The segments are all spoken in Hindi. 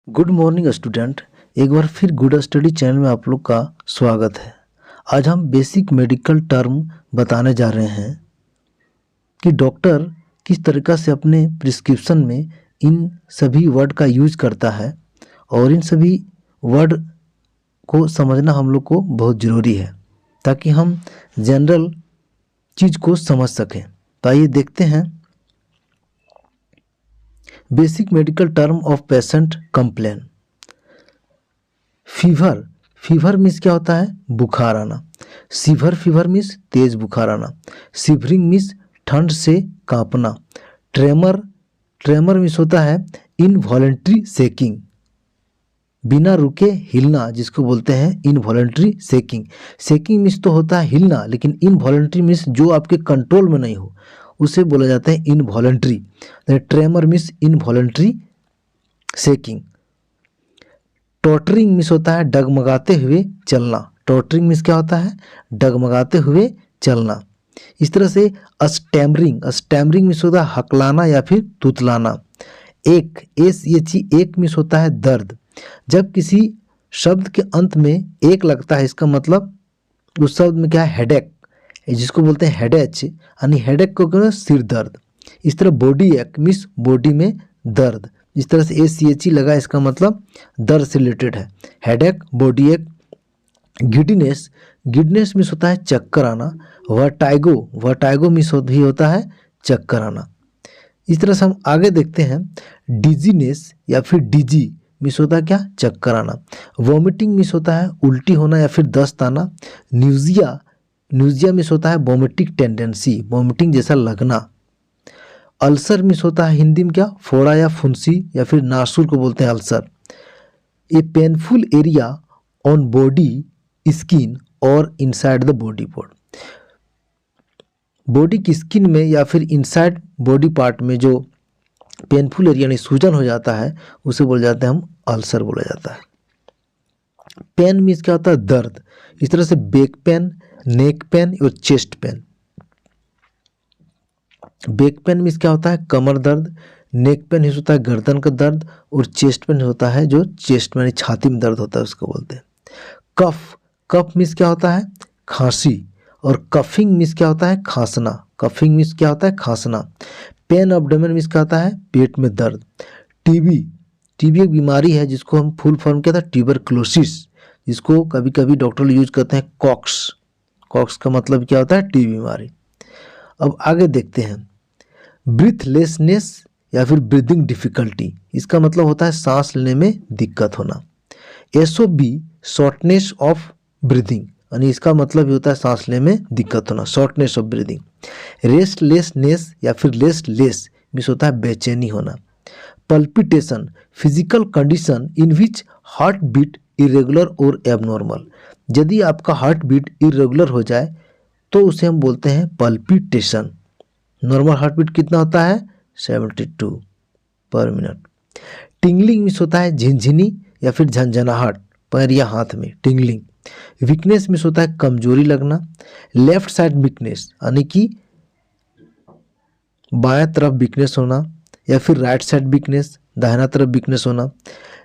Good morning student. एक बार फिर गुड स्टडी चैनल में आप लोग का स्वागत है। आज हम बेसिक मेडिकल टर्म बताने जा रहे हैं कि डॉक्टर किस तरीक़ा से अपने प्रिस्क्रिप्शन में इन सभी वर्ड का यूज करता है और इन सभी वर्ड को समझना हम लोग को बहुत ज़रूरी है ताकि हम जनरल चीज़ को समझ सकें। तो आइए देखते हैं basic medical term of patient complain. Fever, fever means क्या होता है? बुखार आना। सीवर फीवर मीन्स तेज बुखार आना। शिवरिंग मीन्स ठंड से कांपना। ट्रेमर, ट्रेमर मीन्स होता है इनवॉलेंट्री शेकिंग, बिना रुके हिलना, जिसको बोलते हैं इनवॉलेंट्री शेकिंग। शेकिंग मीन्स तो होता है हिलना, लेकिन इनवॉलेंट्री मीन्स जो आपके कंट्रोल में नहीं हो उसे बोला जाता है involuntary. Tremor means involuntary shaking. Tottering means होता है डगमगाते हुए चलना। टॉटरिंग मीन्स क्या होता है? डगमगाते हुए चलना। इस तरह से स्टैमरिंग, स्टैमरिंग मीन्स होता है हकलाना या फिर तुतलाना। एक एक मीन्स होता है दर्द। जब किसी शब्द के अंत में एक लगता है इसका मतलब उस शब्द में क्या है? हेडेक, जिसको बोलते हैं हेडेच, यानी हेडेक को कहते हैं सिर दर्द। इस तरह बॉडी एक मीन्स बॉडी में दर्द। इस तरह से ACHE लगा, इसका मतलब दर्द से रिलेटेड है। हेडेक, बॉडी एक। गिडनेस, गिडनेस मीन्स होता है चक्कर आना। वर्टाइगो, वर्टाइगो मीन्स भी होता है चक्कर आना। इस तरह से हम आगे देखते हैं। डिजीनेस या फिर डिजी मीन्स होता है क्या? चक्कर आना। वॉमिटिंग मीन्स होता है उल्टी होना या फिर दस्त आना। न्यूजिया, न्यूजिया मीन्स होता है वॉमिटिंग टेंडेंसी, वॉमिटिंग जैसा लगना। अल्सर मीन्स होता है हिंदी में क्या? फोड़ा या फुंसी या फिर नासूर को बोलते हैं ulcer. A painful area on body skin और inside the body part, body की स्किन में या फिर इनसाइड बॉडी पार्ट में जो पेनफुल एरिया यानी सूजन हो जाता है उसे बोल जाते हैं हम अल्सर बोला जाता है। पेन मीन्स क्या होता है? दर्द। इस तरह से बैक पेन, नेक पेन और chest pain. Back pain means क्या होता है? कमर दर्द। नेक पेन मीन्स होता है गर्दन का दर्द। और चेस्ट पेन होता है जो चेस्ट में छाती में दर्द होता है उसको बोलते हैं। कफ, कफ मीन्स क्या होता है? खांसी। और कफिंग मीन्स क्या होता है? खांसना। कफिंग मीन्स क्या होता है? खांसना। पेन एब्डोमेन मीन्स क्या होता है? पेट में दर्द। टीबी, टीबी एक बीमारी है जिसको हम फुल फॉर्म क्या था? ट्यूबरकुलोसिस, जिसको कभी कभी डॉक्टर यूज करते हैं कॉक्स। कॉक्स का मतलब क्या होता है? टीबी बीमारी। अब आगे देखते हैं। ब्रीथलेसनेस या फिर ब्रीदिंग डिफिकल्टी, इसका मतलब होता है सांस लेने में दिक्कत होना। SOB शॉर्टनेस ऑफ ब्रीदिंग, यानी इसका मतलब ही होता है सांस लेने में दिक्कत होना, शॉर्टनेस ऑफ ब्रीदिंग। रेस्टलेसनेस या फिर रेस्टलेस मीन्स होता है बेचैनी होना। Palpitation, physical condition in which heart beat irregular और एबनॉर्मल, यदि आपका हार्ट बीट इरेगुलर हो जाए तो उसे हम बोलते हैं पल्पिटेशन। नॉर्मल हार्ट बीट कितना होता है? 72 पर मिनट। टिंगलिंग मीन्स होता है झिनझिनी या फिर झंझनाहट पैर या हाथ में, टिंगलिंग। वीकनेस मीन्स होता है कमजोरी लगना। लेफ्ट साइड वीकनेस यानी कि बाएं तरफ वीकनेस होना या फिर राइट साइड वीकनेस, दाहिना तरफ वीकनेस होना।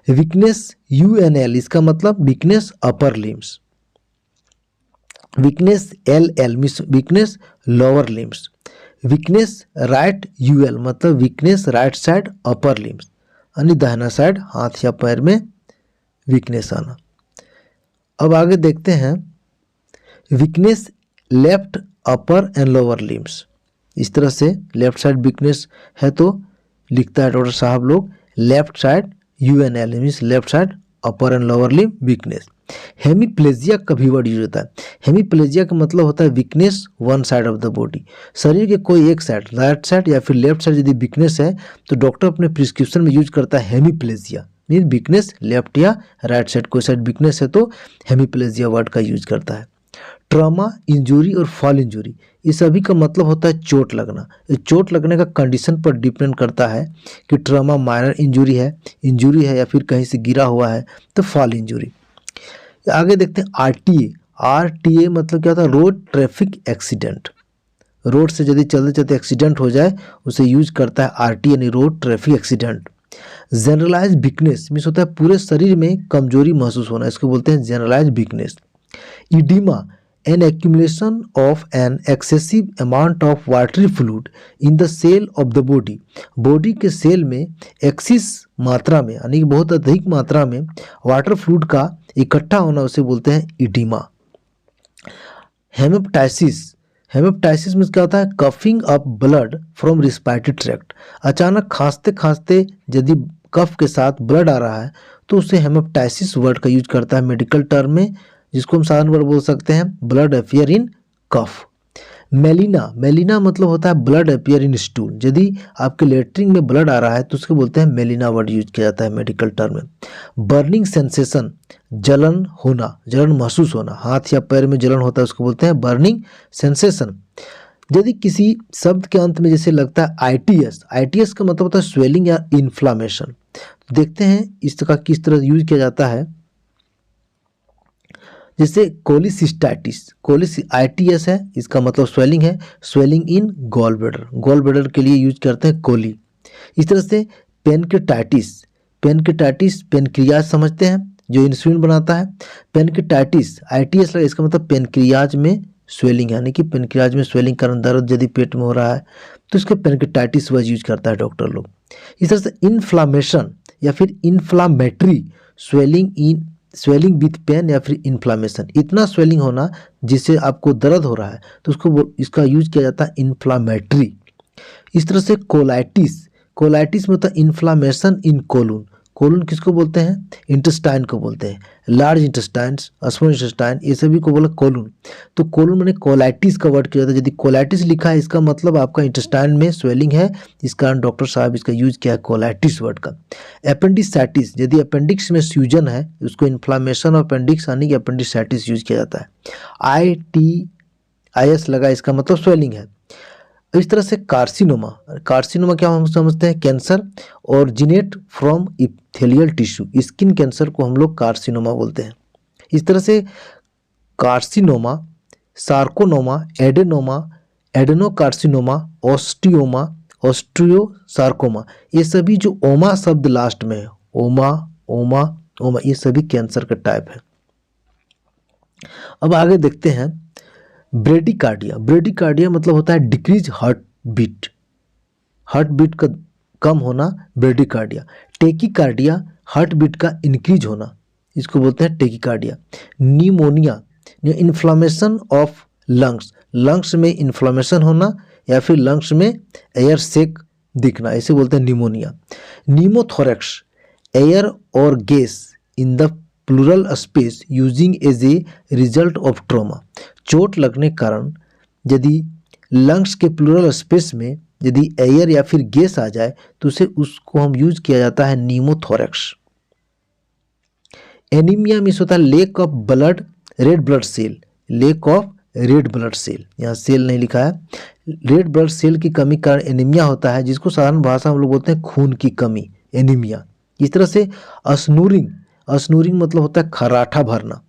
वीकनेस UNL, इसका मतलब weakness upper limbs. Weakness LL means weakness lower limbs. Weakness right UL मतलब weakness right side upper limbs, यानी दाहिना साइड हाथ या पैर में वीकनेस आना। अब आगे देखते हैं weakness left upper and lower limbs. इस तरह से लेफ्ट साइड वीकनेस है तो लिखता है डॉक्टर साहब लोग left side UNL means left side upper and lower limb weakness. Hemiplegia का भी वर्ड यूज होता है। हेमीप्लेजिया का मतलब होता है weakness one side of the body, शरीर के कोई एक साइड, राइट साइड या फिर लेफ्ट साइड यदि वीकनेस है तो डॉक्टर अपने प्रिस्क्रिप्शन में यूज करता है हेमीप्लेजिया, मीन वीकनेस लेफ्ट या राइट साइड, कोई साइड वीकनेस है तो हेमीप्लेजिया वर्ड का यूज करता है। ट्रॉमा, इंजरी और फॉल इंजरी, ये सभी का मतलब होता है चोट लगना। ये चोट लगने का कंडीशन पर डिपेंड करता है कि ट्रॉमा माइनर इंजरी है या फिर कहीं से गिरा हुआ है तो फॉल इंजरी। आगे देखते हैं RTA। RTA मतलब क्या होता है? Road traffic accident. रोड से यदि चलते चलते एक्सीडेंट हो जाए उसे यूज करता है RTA यानी road traffic accident. Generalize weakness means होता है पूरे शरीर में कमजोरी महसूस होना, इसको बोलते हैं generalize weakness. Oedema an accumulation of an excessive amount of watery fluid in the cell of the body, body के सेल में एक्सिस मात्रा में यानी कि बहुत अधिक मात्रा में वाटर फ्लूइड का इकट्ठा होना उसे बोलते हैं इडिमा। हेमेप्टाइसिस, हेमेप्टाइसिस में क्या होता है coughing up blood from respiratory tract, अचानक खांसते खांसते यदि कफ के साथ ब्लड आ रहा है तो उसे हेमेप्टाइसिस वर्ड का यूज करता है मेडिकल टर्म में, जिसको हम साधारण वर्ड बोल सकते हैं blood appear in cough. Melaena, melaena मतलब होता है ब्लड अपियर इन स्टूल, यदि आपके लेटरिन में ब्लड आ रहा है तो उसको बोलते हैं मेलिना वर्ड यूज किया जाता है मेडिकल टर्म में। बर्निंग सेंसेशन, जलन होना, जलन महसूस होना, हाथ या पैर में जलन होता है उसको बोलते हैं बर्निंग सेंसेशन। यदि किसी शब्द के अंत में जैसे लगता है आईटीएस, आईटीएस का मतलब होता है स्वेलिंग या इन्फ्लामेशन, देखते हैं इसका किस तरह यूज किया जाता है। जैसे कोलिसिस्टाइटिस, कोलिस आईटीएस है, इसका मतलब स्वेलिंग है, swelling in gall bladder, gall bladder के लिए यूज करते हैं कोली। इस तरह से पेनक्रियाटाइटिस, पेनक्रियाटाइटिस पेनक्रियाज समझते हैं जो इंसुलिन बनाता है, पेनक्रियाटाइटिस आईटीएस लगा, इसका मतलब पेनक्रियाज में स्वेलिंग यानी कि पेनक्रियाज में स्वेलिंग कारण दर्द यदि पेट में हो रहा है तो इसके पेनक्रियाटाइटिस वर्ड यूज करता है डॉक्टर लोग। इस तरह से इन्फ्लामेशन या फिर इन्फ्लामेटरी, स्वेलिंग विथ पेन या फिर इन्फ्लामेशन, इतना स्वेलिंग होना जिससे आपको दर्द हो रहा है तो उसको इसका यूज किया जाता है इन्फ्लामेटरी। इस तरह से कोलाइटिस, कोलाइटिस में होता है इन्फ्लामेशन इन कोलून, कोलून किसको बोलते हैं इंटेस्टाइन को बोलते हैं, लार्ज इंटेस्टाइन, स्मॉल इंटेस्टाइन, ये सभी को बोला कोलून। तो कोलून मैंने कोलाइटिस का वर्ड किया जाता है, यदि कोलाइटिस लिखा है इसका मतलब आपका इंटेस्टाइन में स्वेलिंग है, इस कारण डॉक्टर साहब इसका यूज किया है कोलाइटिस वर्ड का। अपेंडिसाइटिस, यदि अपेंडिक्स में सूजन है उसको इन्फ्लामेशन ऑफ अपेंडिक्स यानी कि अपेंडिसाइटिस यूज किया जाता है। ITIS लगा, इसका मतलब स्वेलिंग है। इस तरह से कार्सिनोमा, कार्सिनोमा क्या हम समझते हैं cancer originate from epithelial tissue, skin cancer को हम लोग कार्सिनोमा बोलते हैं। इस तरह से कार्सिनोमा, सार्कोनोमा, एडेनोमा, एडेनोकार्सिनोमा, ऑस्टियोमा, ऑस्ट्रियोसार्कोमा, ये सभी जो ओमा शब्द लास्ट में है, ओमा ओमा ओमा, ये सभी कैंसर का टाइप है। अब आगे देखते हैं ब्रेडिकार्डिया, ब्रेडिकार्डिया मतलब होता है decrease heart beat, heart beat का कम होना ब्रेडिकार्डिया। टेकिकार्डिया, हार्ट बीट का इंक्रीज होना, इसको बोलते हैं tachycardia. Pneumonia, inflammation of lungs, lungs में इन्फ्लामेशन होना या फिर लंग्स में एयर सेक दिखना, इसे बोलते हैं न्यूमोनिया। न्यूमोथोरेक्स, एयर और gas in the pleural space using as a result of trauma, चोट लगने कारण यदि लंग्स के प्लूरल स्पेस में यदि एयर या फिर गैस आ जाए तो उसको हम यूज किया जाता है न्यूमोथोरेक्स। एनीमिया मीन्स होता है lack of blood red blood cell, lack of red blood cell, यहाँ सेल नहीं लिखा है, रेड ब्लड सेल की कमी कारण एनीमिया होता है, जिसको साधारण भाषा हम लोग बोलते हैं खून की कमी, एनीमिया। इस तरह से स्नूरिंग, स्नूरिंग मतलब होता है खराठा भरना।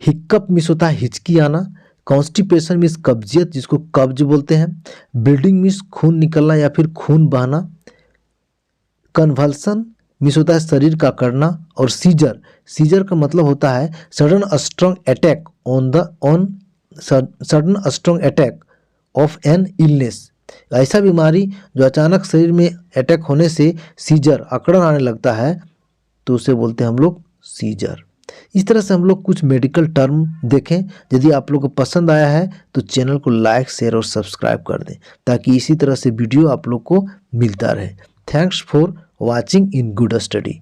हिक्कप मिस होता है हिचकी आना। कॉन्स्टिपेशन मिस कब्जियत, जिसको कब्ज बोलते हैं। ब्लीडिंग मिस खून निकलना या फिर खून बहना। कन्वल्सन मिस होता है शरीर का करना। और सीजर, सीजर का मतलब होता है sudden strong attack sudden strong attack of an illness, ऐसा बीमारी जो अचानक शरीर में अटैक होने से सीजर अकड़न आने लगता है तो उसे बोलते हैं हम लोग सीजर। इस तरह से हम लोग कुछ मेडिकल टर्म देखें। यदि आप लोग को पसंद आया है तो चैनल को लाइक शेयर और सब्सक्राइब कर दें ताकि इसी तरह से वीडियो आप लोग को मिलता रहे। Thanks for watching in good study.